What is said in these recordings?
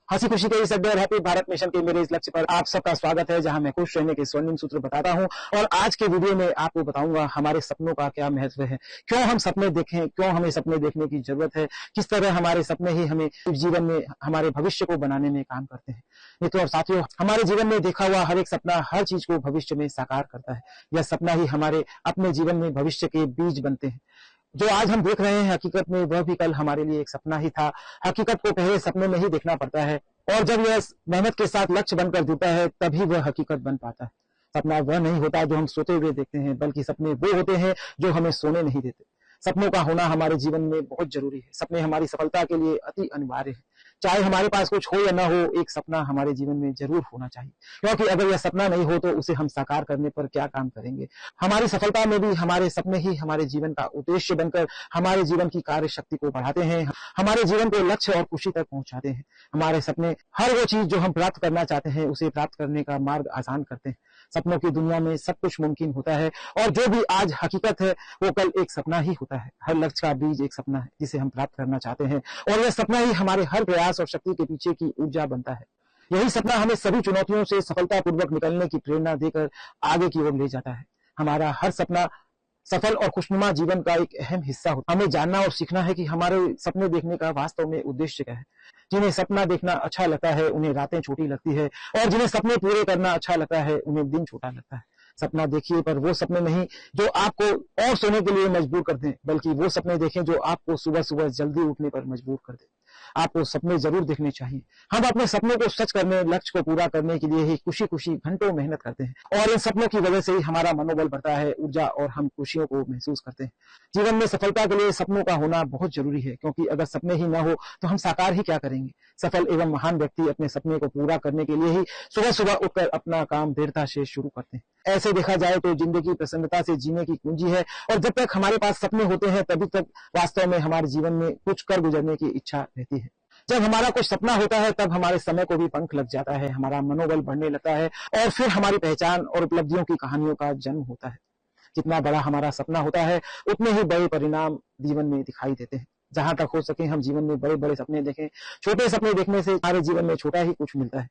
हंसी खुशी के इस अड्डे और हैप्पी भारत मिशन के मेरे इस लक्ष्य पर आप सबका स्वागत है, जहां मैं खुश रहने के स्वर्णिम सूत्र बताता हूं। और आज के वीडियो में आपको बताऊंगा हमारे सपनों का क्या महत्व है, क्यों हम सपने देखें, क्यों हमें सपने देखने की जरूरत है, किस तरह हमारे सपने ही हमें जीवन में हमारे भविष्य को बनाने में काम करते हैं। मित्रों और साथियों, हमारे जीवन में देखा हुआ हर एक सपना हर चीज को भविष्य में साकार करता है। यह सपना ही हमारे अपने जीवन में भविष्य के बीज बनते हैं। जो आज हम देख रहे हैं हकीकत में वह भी कल हमारे लिए एक सपना ही था। हकीकत को पहले सपने में ही देखना पड़ता है, और जब यह मेहनत के साथ लक्ष्य बनकर जुड़ता है तभी वह हकीकत बन पाता है। सपना वह नहीं होता जो हम सोते हुए देखते हैं, बल्कि सपने वो होते हैं जो हमें सोने नहीं देते। सपनों का होना हमारे जीवन में बहुत जरूरी है। सपने हमारी सफलता के लिए अति अनिवार्य है। चाहे हमारे पास कुछ हो या ना हो, एक सपना हमारे जीवन में जरूर होना चाहिए, क्योंकि अगर यह सपना नहीं हो तो उसे हम साकार करने पर क्या काम करेंगे। हमारी सफलता में भी हमारे सपने ही हमारे जीवन का उद्देश्य बनकर हमारे जीवन की कार्य शक्ति को बढ़ाते हैं, हमारे जीवन को लक्ष्य और खुशी तक पहुंचाते हैं। हमारे सपने हर वो चीज जो हम प्राप्त करना चाहते हैं उसे प्राप्त करने का मार्ग आसान करते हैं। सपनों की दुनिया में सब कुछ मुमकिन होता है, और जो भी आज हकीकत है वो कल एक सपना ही होता है। हर लक्ष्य का बीज एक सपना है जिसे हम प्राप्त करना चाहते हैं, और यह सपना ही हमारे हर प्रयास और शक्ति के पीछे की ऊर्जा बनता है। यही सपना हमें सभी चुनौतियों से सफलतापूर्वक निकलने की प्रेरणा देकर आगे की ओर ले जाता है। हमारा हर सपना सफल और खुशनुमा जीवन का एक अहम हिस्सा होता है। हमें जानना और सीखना है कि हमारे सपने देखने का वास्तव में उद्देश्य क्या है। जिन्हें सपना देखना अच्छा लगता है उन्हें रातें छोटी लगती है, और जिन्हें सपने पूरे करना अच्छा लगता है उन्हें दिन छोटा लगता है। सपना देखिए, पर वो सपने नहीं जो आपको और सोने के लिए मजबूर कर दें, बल्कि वो सपने देखें जो आपको सुबह सुबह जल्दी उठने पर मजबूर कर दें। आपको सपने जरूर देखने चाहिए। हम अपने सपनों को सच करने, लक्ष्य को पूरा करने के लिए ही खुशी खुशी घंटों मेहनत करते हैं, और इन सपनों की वजह से ही हमारा मनोबल बढ़ता है, ऊर्जा, और हम खुशियों को महसूस करते हैं। जीवन में सफलता के लिए सपनों का होना बहुत जरूरी है, क्योंकि अगर सपने ही न हो तो हम साकार ही क्या करेंगे। सफल एवं महान व्यक्ति अपने सपने को पूरा करने के लिए ही सुबह सुबह उठकर अपना काम दृढ़ता से शुरू करते हैं। ऐसे देखा जाए तो जिंदगी प्रसन्नता से जीने की कुंजी है, और जब तक हमारे पास सपने होते हैं तभी तक वास्तव में हमारे जीवन में कुछ कर गुजरने की इच्छा रहती है। जब हमारा कुछ सपना होता है तब हमारे समय को भी पंख लग जाता है, हमारा मनोबल बढ़ने लगता है, और फिर हमारी पहचान और उपलब्धियों की कहानियों का जन्म होता है। जितना बड़ा हमारा सपना होता है उतने ही बड़े परिणाम जीवन में दिखाई देते हैं। जहां तक हो सके हम जीवन में बड़े बड़े सपने देखें। छोटे सपने देखने से हमारे जीवन में छोटा ही कुछ मिलता है,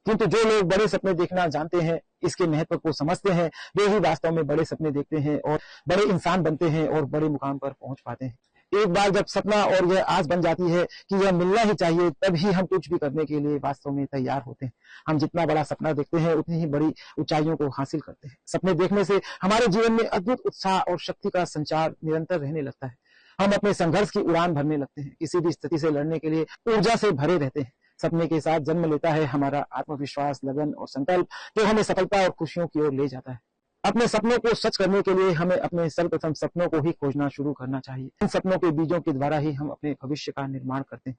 किंतु जो लोग बड़े सपने देखना जानते हैं, इसके महत्व को समझते हैं, वे ही वास्तव में बड़े सपने देखते हैं और बड़े इंसान बनते हैं और बड़े मुकाम पर पहुंच पाते हैं। एक बार जब सपना और यह आस बन जाती है कि यह मिलना ही चाहिए, तभी हम कुछ भी करने के लिए वास्तव में तैयार होते हैं। हम जितना बड़ा सपना देखते हैं उतनी ही बड़ी ऊंचाइयों को हासिल करते हैं। सपने देखने से हमारे जीवन में अद्भुत उत्साह और शक्ति का संचार निरंतर रहने लगता है। हम अपने संघर्ष की उड़ान भरने लगते हैं, किसी भी स्थिति से लड़ने के लिए ऊर्जा से भरे रहते हैं। सपने के साथ जन्म लेता है हमारा आत्मविश्वास, लगन और संकल्प, जो हमें सफलता और खुशियों की ओर ले जाता है। अपने सपनों को सच करने के लिए हमें अपने सर्वप्रथम सपनों को ही खोजना शुरू करना चाहिए। इन सपनों के बीजों के द्वारा ही हम अपने भविष्य का निर्माण करते हैं।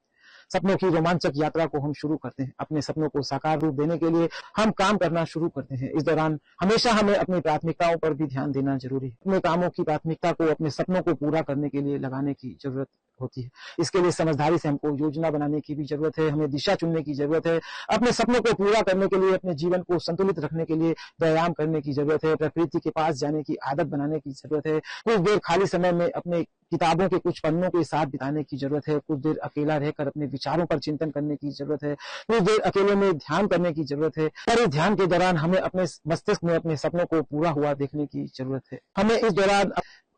सपनों की रोमांचक यात्रा को हम शुरू करते हैं। अपने सपनों को साकार रूप देने के लिए हम काम करना शुरू करते हैं। इस दौरान हमेशा हमें अपनी प्राथमिकताओं पर भी ध्यान देना जरूरी है। अपने कामों की प्राथमिकता को अपने सपनों को पूरा करने के लिए लगाने की जरूरत होती है। इसके लिए समझदारी से हमको योजना बनाने की भी जरूरत है, हमें दिशा चुनने की जरूरत है। अपने सपनों को पूरा करने के लिए अपने जीवन को संतुलित रखने के लिए व्यायाम करने की जरूरत है, प्रकृति के पास जाने की आदत बनाने की जरूरत है। कुछ देर खाली समय में अपने किताबों के कुछ पन्नों के साथ बिताने की जरूरत है। कुछ देर अकेला रहकर अपने विचारों पर चिंतन करने की जरूरत है। कुछ देर अकेले में ध्यान करने की जरूरत है, और इस ध्यान के दौरान हमें अपने मस्तिष्क में अपने सपनों को पूरा हुआ देखने की जरूरत है। हमें इस दौरान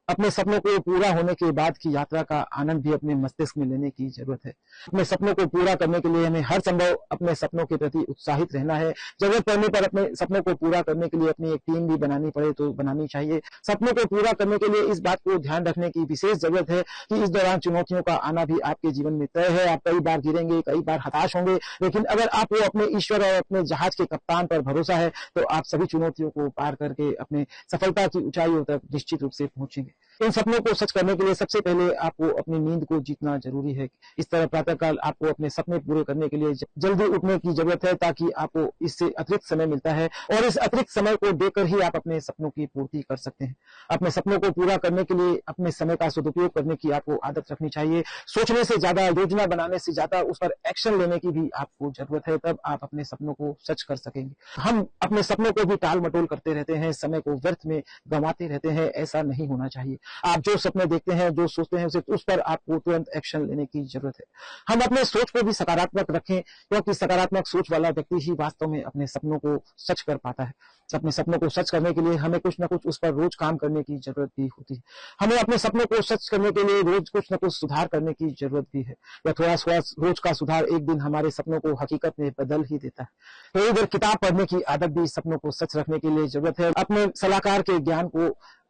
अपने सपनों को पूरा होने के बाद की यात्रा का आनंद भी अपने मस्तिष्क में लेने की जरूरत है। अपने सपनों को पूरा करने के लिए हमें हर संभव अपने सपनों के प्रति उत्साहित रहना है। जरूरत पड़ने पर अपने सपनों को पूरा करने के लिए अपनी एक टीम भी बनानी पड़े तो बनानी चाहिए। सपनों को पूरा करने के लिए इस बात को ध्यान रखने की विशेष जरूरत है कि इस दौरान चुनौतियों का आना भी आपके जीवन में तय है। आप कई बार गिरेंगे, कई बार हताश होंगे, लेकिन अगर आपको अपने ईश्वर और अपने जहाज के कप्तान पर भरोसा है तो आप सभी चुनौतियों को पार करके अपने सफलता की ऊंचाइयों तक निश्चित रूप से पहुंचेंगे। इन सपनों को सच करने के लिए सबसे पहले आपको अपनी नींद को जीतना जरूरी है। इस तरह प्रातःकाल आपको अपने सपने पूरे करने के लिए जल्दी उठने की जरूरत है, ताकि आपको इससे अतिरिक्त समय मिलता है, और इस अतिरिक्त समय को देकर ही आप अपने सपनों की पूर्ति कर सकते हैं। अपने सपनों को पूरा करने के लिए अपने समय का सदुपयोग करने की आपको आदत रखनी चाहिए। सोचने से ज्यादा, योजना बनाने से ज्यादा उस पर एक्शन लेने की भी आपको जरूरत है, तब आप अपने सपनों को सच कर सकेंगे। हम अपने सपनों को भी टाल मटोल करते रहते हैं, समय को व्यर्थ में गंवाते रहते हैं। ऐसा नहीं होना चाहिए। आप जो सपने देखते हैं, जो सोचते हैं, उस पर आपको तुरंत एक्शन लेने की जरूरत है। हम अपने सोच को भी सकारात्मक रखें, क्योंकि सकारात्मक सोच वाला व्यक्ति ही वास्तव में अपने सपनों को सच कर पाता है। अपने सपनों को सच करने के लिए हमें कुछ ना कुछ उस पर रोज काम करने की जरूरत भी होती है। हमें अपने सपनों को सच करने के लिए रोज कुछ ना कुछ सुधार करने की जरूरत भी है। या थोड़ा थोड़ा रोज का सुधार एक दिन हमारे सपनों को हकीकत में बदल ही देता है। थोड़ी देर किताब पढ़ने की आदत भी सपनों को सच रखने के लिए जरूरत है। अपने सलाहकार के ज्ञान को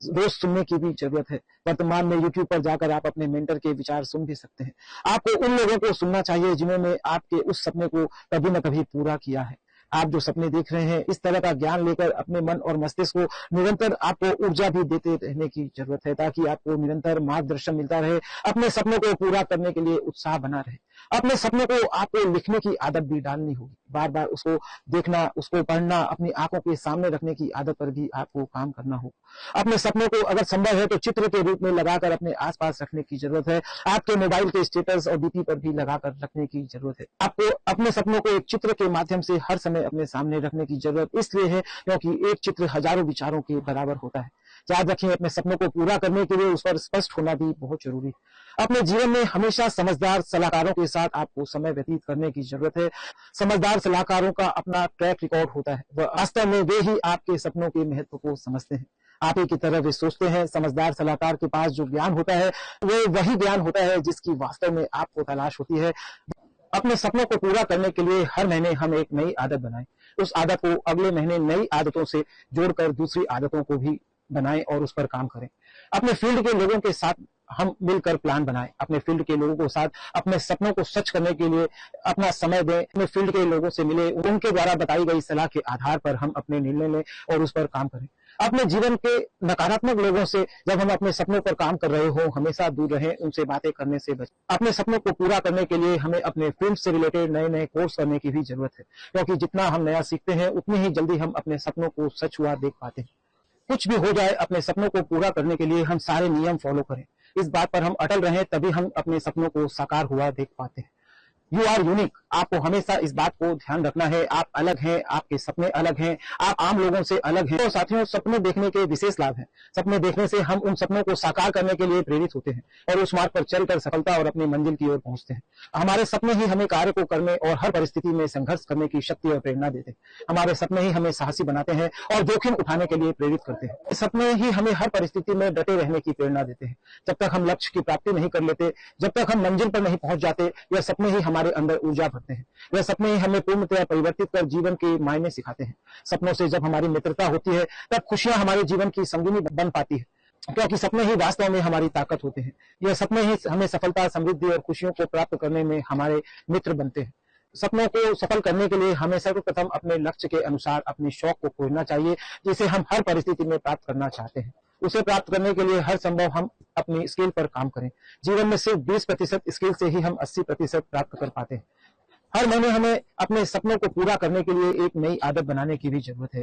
रोज सुनने की भी जरूरत है। वर्तमान में यूट्यूब पर जाकर आप अपने मेंटर के विचार सुन भी सकते हैं। आपको उन लोगों को सुनना चाहिए जिन्होंने आपके उस सपने को कभी न कभी पूरा किया है। आप जो सपने देख रहे हैं, इस तरह का ज्ञान लेकर अपने मन और मस्तिष्क को निरंतर आपको ऊर्जा भी देते रहने की जरूरत है, ताकि आपको निरंतर मार्गदर्शन मिलता रहे, अपने सपनों को पूरा करने के लिए उत्साह बना रहे। अपने सपनों को आपको लिखने की आदत भी डालनी होगी। बार बार उसको देखना, उसको पढ़ना, अपनी आंखों के सामने रखने की आदत पर भी आपको काम करना होगा। अपने सपनों को अगर संभव है तो चित्र के रूप में लगाकर अपने आसपास रखने की जरूरत है। आपके मोबाइल के स्टेटस और डीपी पर भी लगाकर रखने की जरूरत है। आपको अपने सपनों को एक चित्र के माध्यम से हर समय अपने सामने रखने की जरूरत इसलिए है क्योंकि एक चित्र हजारों विचारों के बराबर होता है। याद रखें, अपने सपनों को पूरा करने के लिए उस पर स्पष्ट होना भी बहुत जरूरी है। अपने जीवन में हमेशा समझदार सलाहकारों के साथ आपको समय व्यतीत करने की जरूरत है। समझदार सलाहकारों का अपना ट्रैक रिकॉर्ड होता है। वह वास्तव में वे ही आपके सपनों के महत्व को समझते हैं। आप ही की तरह वे सोचते हैं। समझदार सलाहकार के पास जो ज्ञान होता है, वो वही ज्ञान होता है जिसकी वास्तव में आपको तलाश होती है। अपने सपनों को पूरा करने के लिए हर महीने हम एक नई आदत बनाएं। उस आदत को अगले महीने नई आदतों से जोड़कर दूसरी आदतों को भी बनाएं और उस पर काम करें। अपने फील्ड के लोगों के साथ हम मिलकर प्लान बनाएं। अपने फील्ड के लोगों के साथ अपने सपनों को सच करने के लिए अपना समय दें। अपने फील्ड के लोगों से मिले, उनके द्वारा बताई गई सलाह के आधार पर हम अपने निर्णय लें और उस पर काम करें। अपने जीवन के नकारात्मक लोगों से जब हम अपने सपनों पर काम कर रहे हो, हमेशा दूर रहें, उनसे बातें करने से बचें। अपने सपनों को पूरा करने के लिए हमें अपने फील्ड से रिलेटेड नए नए कोर्स करने की भी जरूरत है, क्योंकि जितना हम नया सीखते हैं उतनी ही जल्दी हम अपने सपनों को सच हुआ देख पाते हैं। कुछ भी हो जाए, अपने सपनों को पूरा करने के लिए हम सारे नियम फॉलो करें। इस बात पर हम अटल रहें, तभी हम अपने सपनों को साकार हुआ देख पाते हैं। You are unique. आपको हमेशा इस बात को ध्यान रखना है। आप अलग हैं, आपके सपने अलग हैं, आप आम लोगों से अलग हैं। तो साथियों, सपने देखने के विशेष लाभ हैं। सपने देखने से हम उन सपनों को साकार करने के लिए प्रेरित होते हैं और उस मार्ग पर चलकर सफलता और अपनी मंजिल की ओर पहुंचते हैं। हमारे सपने ही हमें कार्य को करने और हर परिस्थिति में संघर्ष करने की शक्ति और प्रेरणा देते हैं। हमारे सपने ही हमें साहसी बनाते हैं और जोखिम उठाने के लिए प्रेरित करते हैं। सपने ही हमें हर परिस्थिति में डटे रहने की प्रेरणा देते हैं। जब तक हम लक्ष्य की प्राप्ति नहीं कर लेते, जब तक हम मंजिल पर नहीं पहुंच जाते, यह सपने ही हमारे अंदर ऊर्जा भरते हैं। यह सपने ही हमें पूर्णतः परिवर्तित कर जीवन के मायने सिखाते हैं। सपनों से जब हमारी मित्रता होती है, तब खुशियां हमारे जीवन की संगिनी बन पाती है, क्योंकि सपने ही वास्तव में हमारी ताकत होते हैं। यह सपने ही हमें सफलता, समृद्धि और खुशियों को प्राप्त करने में हमारे मित्र बनते हैं। सपनों को सफल करने के लिए हमें सर्वप्रथम अपने लक्ष्य के अनुसार अपने शौक को खोजना चाहिए, जिसे हम हर परिस्थिति में प्राप्त करना चाहते हैं। उसे प्राप्त करने के लिए हर संभव हम अपनी स्किल पर काम करें। जीवन में सिर्फ 20% स्किल से ही हम 80% प्राप्त कर पाते हैं। हर महीने हमें अपने सपनों को पूरा करने के लिए एक नई आदत बनाने की भी जरूरत है।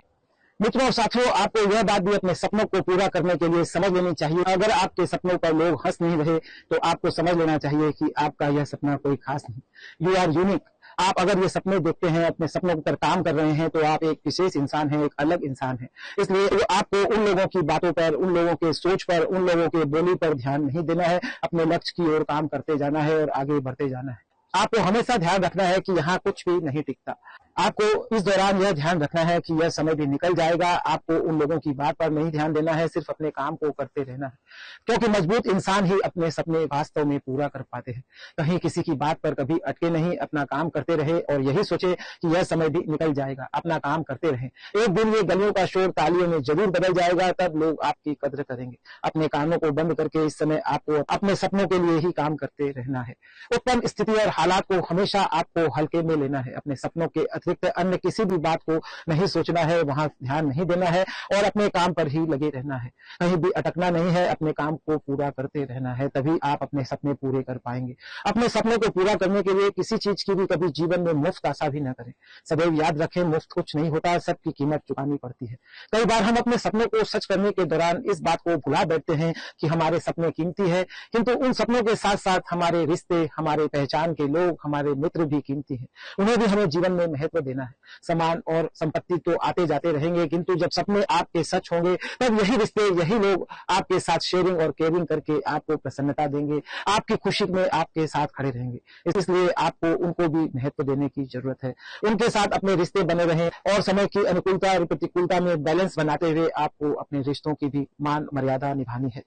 मित्रों और साथियों, आपको यह बात भी अपने सपनों को पूरा करने के लिए समझ लेनी चाहिए। अगर आपके सपनों पर लोग हंस नहीं रहे, तो आपको समझ लेना चाहिए कि आपका यह सपना कोई खास नहीं। You are unique. आप अगर ये सपने देखते हैं, अपने सपनों पर काम कर रहे हैं, तो आप एक विशेष इंसान हैं, एक अलग इंसान हैं। इसलिए आपको उन लोगों की बातों पर, उन लोगों के सोच पर, उन लोगों के बोली पर ध्यान नहीं देना है। अपने लक्ष्य की ओर काम करते जाना है और आगे बढ़ते जाना है। आपको हमेशा ध्यान रखना है कि यहाँ कुछ भी नहीं टिकता। आपको इस दौरान यह ध्यान रखना है कि यह समय भी निकल जाएगा। आपको उन लोगों की बात पर नहीं ध्यान देना है, सिर्फ अपने काम को करते रहना है, क्योंकि मजबूत इंसान ही अपने सपने वास्तव में पूरा कर पाते हैं। कहीं किसी की बात पर कभी अटके नहीं, अपना काम करते रहे और यही सोचे कि यह समय भी निकल जाएगा। अपना काम करते रहे, एक दिन ये गलियों का शोर तालियों में जरूर बदल जाएगा, तब लोग आपकी कद्र करेंगे। अपने कामों को बंद करके इस समय आपको अपने सपनों के लिए ही काम करते रहना है। उत्पन्न स्थिति और हालात को हमेशा आपको हल्के में लेना है। अपने सपनों के अतिरिक्त अन्य किसी भी बात को नहीं सोचना है, वहां ध्यान नहीं देना है और अपने काम पर ही लगे रहना है। कहीं भी अटकना नहीं है, अपने काम को पूरा करते रहना है, तभी आप अपने सपने पूरे कर पाएंगे। अपने सपनों को पूरा करने के लिए किसी चीज की भी कभी जीवन में मुफ्त आशा भी न करें। सदैव याद रखें, मुफ्त कुछ नहीं होता, सबकी कीमत चुकानी पड़ती है। कई बार हम अपने सपनों को सच करने के दौरान इस बात को भुला बैठते हैं कि हमारे सपने कीमती है, किंतु उन सपनों के साथ साथ हमारे रिश्ते, हमारे पहचान के लोग, हमारे मित्र भी कीमती हैं। उन्हें भी हमें जीवन में महत्व महत्व देना है। सम्मान और संपत्ति तो आते जाते रहेंगे, किंतु जब सपने आपके सच होंगे तब यही रिश्ते, यही लोग आपके साथ शेयरिंग और केयरिंग करके आपको प्रसन्नता देंगे, आपकी खुशी में आपके साथ खड़े रहेंगे। इसलिए आपको उनको भी महत्व देने की जरूरत है। उनके साथ अपने रिश्ते बने रहें और समय की अनुकूलता और प्रतिकूलता में बैलेंस बनाते हुए आपको अपने रिश्तों की भी मान मर्यादा निभानी है।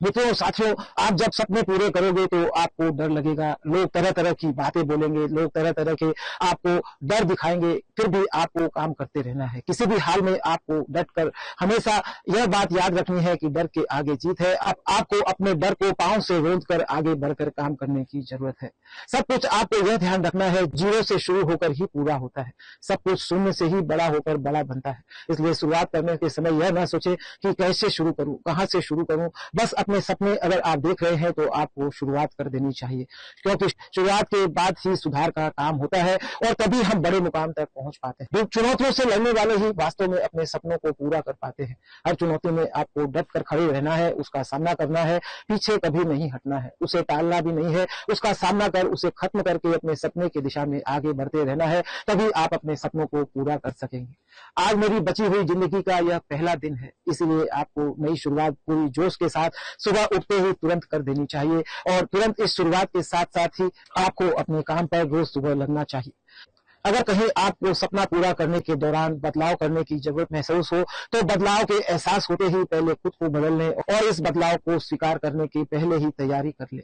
मित्रों, साथियों, आप जब सपने पूरे करोगे तो आपको डर लगेगा, लोग तरह तरह की बातें बोलेंगे, लोग तरह तरह के आपको डर दिखाएंगे, फिर भी आपको काम करते रहना है। किसी भी हाल में आपको डट कर हमेशा यह बात याद रखनी है कि डर के आगे जीत है। आपको अपने डर को पांव से रोंद कर आगे बढ़कर काम करने की जरूरत है। सब कुछ आपको यह ध्यान रखना है, जीरो से शुरू होकर ही पूरा होता है। सब कुछ शून्य से ही बड़ा होकर बड़ा बनता है। इसलिए शुरुआत करने के समय यह न सोचे कि कैसे शुरू करूं, कहां से शुरू करूं। बस अपने सपने अगर आप देख रहे हैं तो आपको शुरुआत कर देनी चाहिए, क्योंकि शुरुआत के बाद ही सुधार का काम होता है और तभी हम बड़े मुकाम तक पहुंच पाते हैं। चुनौतियों से लड़ने वाले ही वास्तव में अपने सपनों को पूरा कर पाते हैं। हर चुनौती में आपको डट कर खड़े रहना है, उसका सामना करना है, पीछे कभी नहीं हटना है, उसे टालना भी नहीं है, उसका सामना कर उसे खत्म करके अपने सपने की दिशा में आगे बढ़ते रहना है, तभी आप अपने सपनों को पूरा कर सकेंगे। आज मेरी बची हुई जिंदगी का यह पहला दिन है, इसलिए आपको नई शुरुआत पूरी जोश के साथ सुबह उठते ही तुरंत कर देनी चाहिए और तुरंत इस शुरुआत के साथ साथ ही आपको अपने काम पर रोज सुबह लगना चाहिए। अगर कहीं आपको सपना पूरा करने के दौरान बदलाव करने की जरूरत महसूस हो तो बदलाव के एहसास होते ही पहले खुद को बदल लें और इस बदलाव को स्वीकार करने की पहले ही तैयारी कर लें।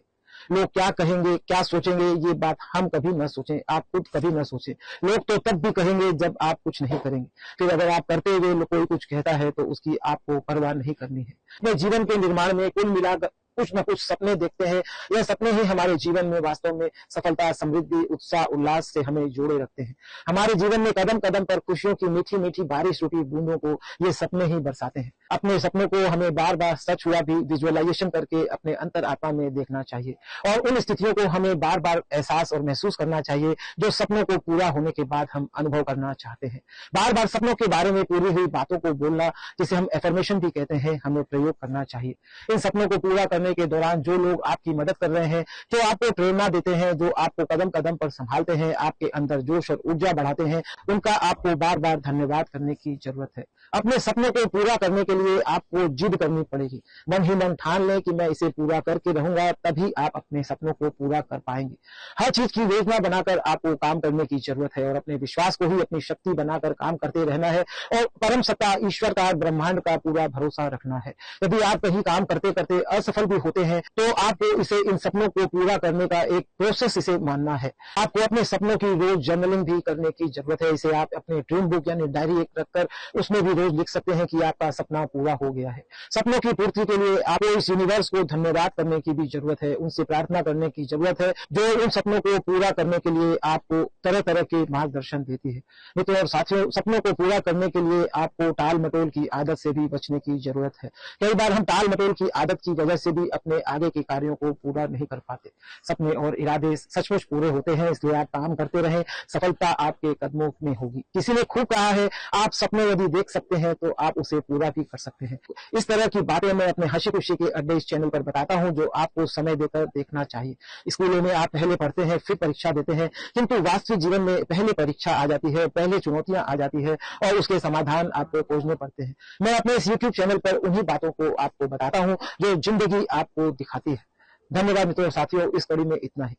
लोग क्या कहेंगे, क्या सोचेंगे, ये बात हम कभी न सोचें, आप खुद कभी न सोचें। लोग तो तब भी कहेंगे जब आप कुछ नहीं करेंगे। फिर अगर आप करते हुए कोई कुछ कहता है तो उसकी आपको परवाह नहीं करनी है। अपने जीवन के निर्माण में कुल मिलाकर कुछ न कुछ सपने देखते हैं। यह सपने ही हमारे जीवन में वास्तव में सफलता, समृद्धि, उत्साह, उल्लास से हमें जोड़े रखते हैं। हमारे जीवन में कदम कदम पर खुशियों की मीठी मीठी बारिश रूपी बूंदों को ये सपने ही बरसाते हैं। अपने सपनों को हमें बार बार सच हुआ भी विजुअलाइजेशन करके अपने अंतर आत्मा में देखना चाहिए और उन स्थितियों को हमें बार बार एहसास और महसूस करना चाहिए जो सपनों को पूरा होने के बाद हम अनुभव करना चाहते हैं। बार बार सपनों के बारे में पूरी हुई बातों को बोलना, जिसे हम एफर्मेशन भी कहते हैं, हमें प्रयोग करना चाहिए। इन सपनों को पूरा करने के दौरान जो लोग आपकी मदद कर रहे हैं, जो आपको प्रेरणा देते हैं, जो आपको कदम कदम पर संभालते हैं, आपके अंदर जोश और ऊर्जा बढ़ाते हैं, उनका आपको बार बार धन्यवाद करने की जरूरत है। अपने सपनों को पूरा करने के लिए आपको जिद करनी पड़ेगी। मन ही मन ठान लें कि मैं इसे पूरा करके रहूंगा, तभी आप अपने सपनों को पूरा कर पाएंगे। हर चीज की योजना बनाकर आपको काम करने की जरूरत है और अपने विश्वास को ही अपनी शक्ति बनाकर काम करते रहना है और परम सत्ता, ईश्वर का, ब्रह्मांड का पूरा भरोसा रखना है। यदि आप कहीं काम करते करते असफल भी होते हैं तो आपको इसे, इन सपनों को पूरा करने का एक प्रोसेस इसे मानना है। आपको अपने सपनों की रोज जर्नलिंग भी करने की जरूरत है। इसे आप अपने ड्रीम बुक यानी डायरी एक रखकर उसमें भी रोज लिख सकते हैं कि आपका सपना पूरा हो गया है। सपनों की पूर्ति के लिए आपको इस यूनिवर्स को धन्यवाद करने की भी जरूरत है, उनसे प्रार्थना करने की जरूरत है जो उन सपनों को पूरा करने के लिए आपको तरह तरह के मार्गदर्शन देती है। मित्रों और साथियों, सपनों को पूरा करने के लिए आपको टाल मटोल की आदत से भी बचने की जरूरत है। कई बार हम टाल मटोल की आदत की वजह से भी अपने आगे के कार्यों को पूरा नहीं कर पाते। सपने और इरादे सचमुच पूरे होते हैं, इसलिए आप काम करते रहें, सफलता आपके कदमों में होगी। किसी ने खूब कहा है, आप सपने यदि देख सकते हैं तो आप उसे पूरा भी कर सकते हैं। इस तरह की बातें मैं अपने हंसी खुशी के अड्डे इस चैनल पर बताता हूं, जो आपको समय देकर देखना चाहिए। स्कूलों में आप पहले पढ़ते हैं, फिर परीक्षा देते हैं, किंतु वास्तविक जीवन में पहले परीक्षा आ जाती है, पहले चुनौतियां आ जाती है और उसके समाधान आपको खोजने पड़ते हैं। मैं अपने इस YouTube चैनल पर उन्हीं बातों को आपको बताता हूं जो जिंदगी आपको दिखाती है। धन्यवाद मित्रों और साथियों, इस कड़ी में इतना ही।